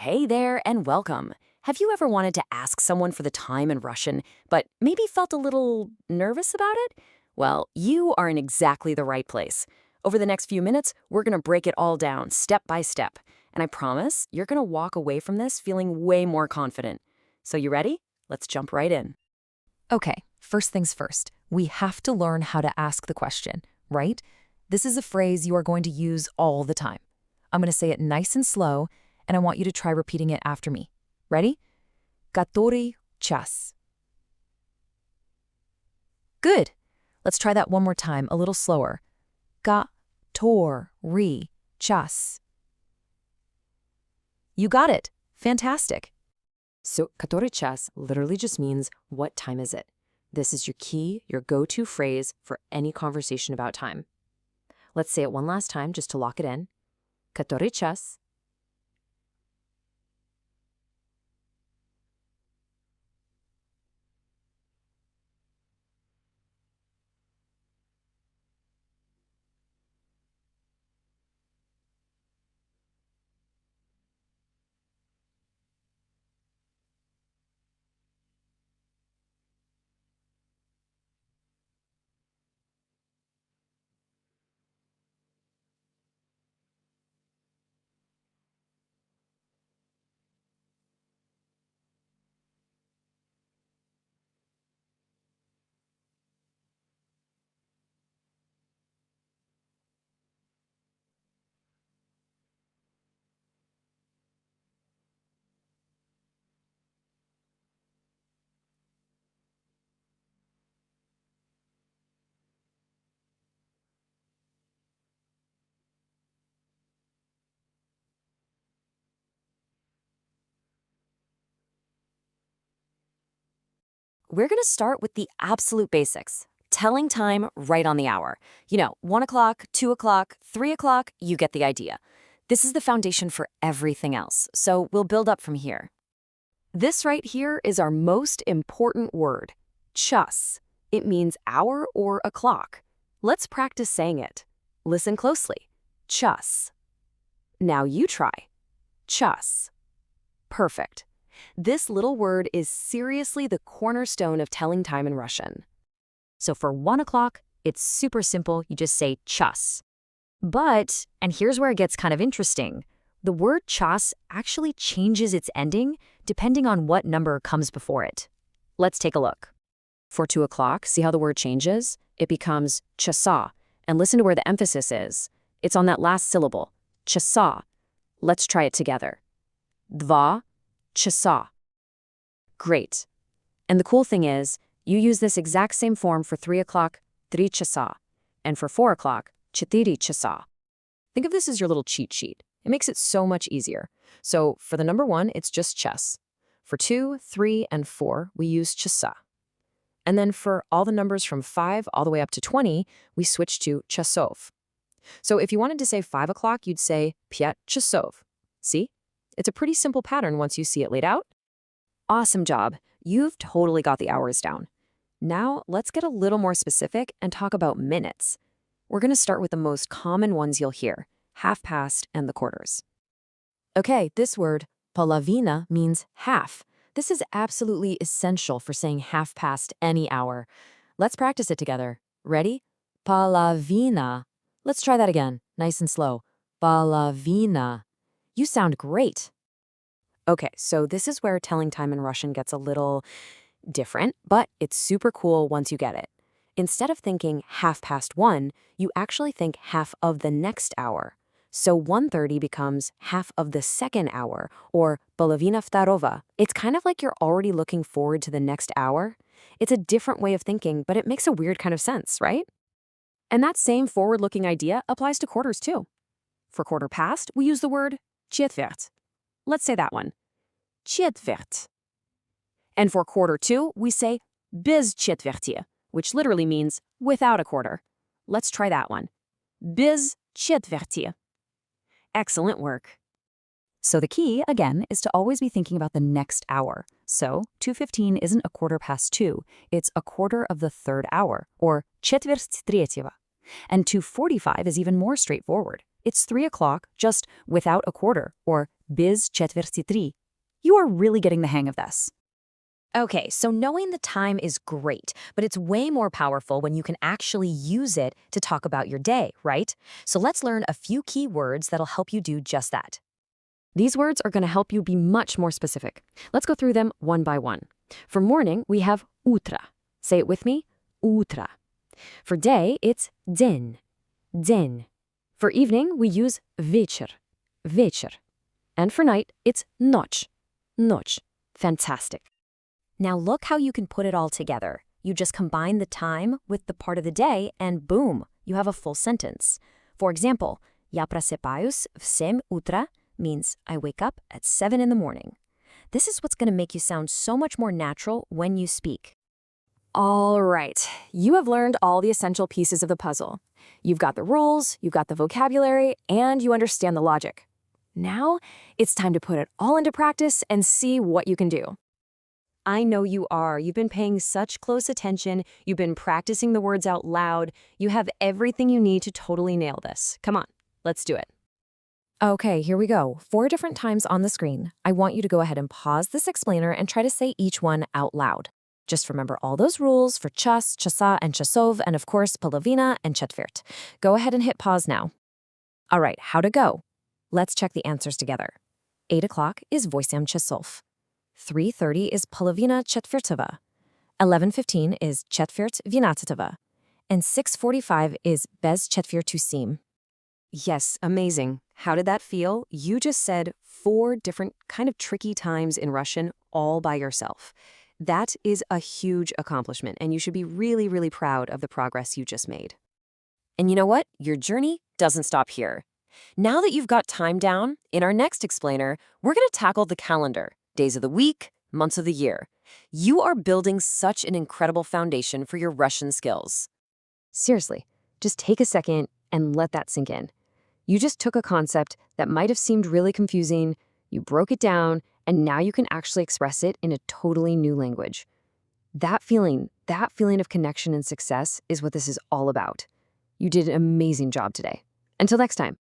Hey there and welcome. Have you ever wanted to ask someone for the time in Russian, but maybe felt a little nervous about it? Well, you are in exactly the right place. Over the next few minutes, we're going to break it all down step by step. And I promise you're going to walk away from this feeling way more confident. So you ready? Let's jump right in. Okay, first things first. We have to learn how to ask the question, right? This is a phrase you are going to use all the time. I'm going to say it nice and slow, and I want you to try repeating it after me. Ready? Который час. Good. Let's try that one more time, a little slower. Который час. You got it. Fantastic. So, который час literally just means, what time is it? This is your key, your go-to phrase for any conversation about time. Let's say it one last time just to lock it in. Который час? We're going to start with the absolute basics. Telling time right on the hour. 1 o'clock, 2 o'clock, 3 o'clock, you get the idea. This is the foundation for everything else, so we'll build up from here. This right here is our most important word, час. It means hour or o'clock. Let's practice saying it. Listen closely. Час. Now you try. Час. Perfect. This little word is seriously the cornerstone of telling time in Russian. So for 1 o'clock, it's super simple. You just say час. But, and here's where it gets kind of interesting, the word час actually changes its ending depending on what number comes before it. Let's take a look. For 2 o'clock, see how the word changes? It becomes часа. And listen to where the emphasis is. It's on that last syllable, часа. Let's try it together. Два часа. Great. And the cool thing is, you use this exact same form for 3 o'clock, 3 часа, and for 4 o'clock, 4 часа. Think of this as your little cheat sheet. It makes it so much easier. So for the number 1, it's just час. For 2, 3, and 4, we use часа. And then for all the numbers from 5 all the way up to 20, we switch to часов. So if you wanted to say 5 o'clock, you'd say 5 часов. See? It's a pretty simple pattern once you see it laid out. Awesome job. You've totally got the hours down. Now, let's get a little more specific and talk about minutes. We're going to start with the most common ones you'll hear, half past and the quarters. Okay, this word, половина, means half. This is absolutely essential for saying half past any hour. Let's practice it together. Ready? Половина. Let's try that again, nice and slow. Половина. You sound great. Okay, so this is where telling time in Russian gets a little different, but it's super cool once you get it. Instead of thinking half past 1, you actually think half of the next hour. So 1:30 becomes half of the second hour, or половина второго. It's kind of like you're already looking forward to the next hour. It's a different way of thinking, but it makes a weird kind of sense, right? And that same forward-looking idea applies to quarters too. For quarter past, we use the word четверть. Let's say that one. Четверть. And for quarter 2, we say без четверти, which literally means without a quarter. Let's try that one. Без четверти. Excellent work. So the key, again, is to always be thinking about the next hour. So 2:15 isn't a quarter past 2, it's a quarter of the third hour, or четверть третьего. And 2:45 is even more straightforward. It's 3 o'clock, just without a quarter, or biz четверть три. You are really getting the hang of this. Okay, so knowing the time is great, but it's way more powerful when you can actually use it to talk about your day, right? So let's learn a few key words that'll help you do just that. These words are going to help you be much more specific. Let's go through them one by one. For morning, we have утро. Say it with me, утро. For day, it's день, день. For evening, we use вечер, вечер. And for night, it's ночь, ночь. Fantastic. Now look how you can put it all together. You just combine the time with the part of the day and boom, you have a full sentence. For example, я просыпаюсь в 7 утра means I wake up at 7 in the morning. This is what's going to make you sound so much more natural when you speak. All right, you have learned all the essential pieces of the puzzle. You've got the rules, you've got the vocabulary, and you understand the logic. Now, it's time to put it all into practice and see what you can do. I know you are. You've been paying such close attention. You've been practicing the words out loud. You have everything you need to totally nail this. Come on, let's do it. Okay, here we go. 4 different times on the screen. I want you to go ahead and pause this explainer and try to say each one out loud. Just remember all those rules for час, часа, and часов, and of course, половина and четверть. Go ahead and hit pause now. All right, how to go? Let's check the answers together. 8 o'clock is 8 часов. 3:30 is половина четвертого. 11:15 is четверть двенадцатого. And 6:45 is без четверти 7. Yes, amazing. How did that feel? You just said 4 different kind of tricky times in Russian all by yourself. That is a huge accomplishment, and you should be really, really proud of the progress you just made. And you know what? Your journey doesn't stop here. Now that you've got time down, in our next explainer, we're going to tackle the calendar, days of the week, months of the year. You are building such an incredible foundation for your Russian skills. Seriously, just take a second and let that sink in. You just took a concept that might have seemed really confusing, you broke it down, and now you can actually express it in a totally new language. That feeling of connection and success is what this is all about. You did an amazing job today. Until next time.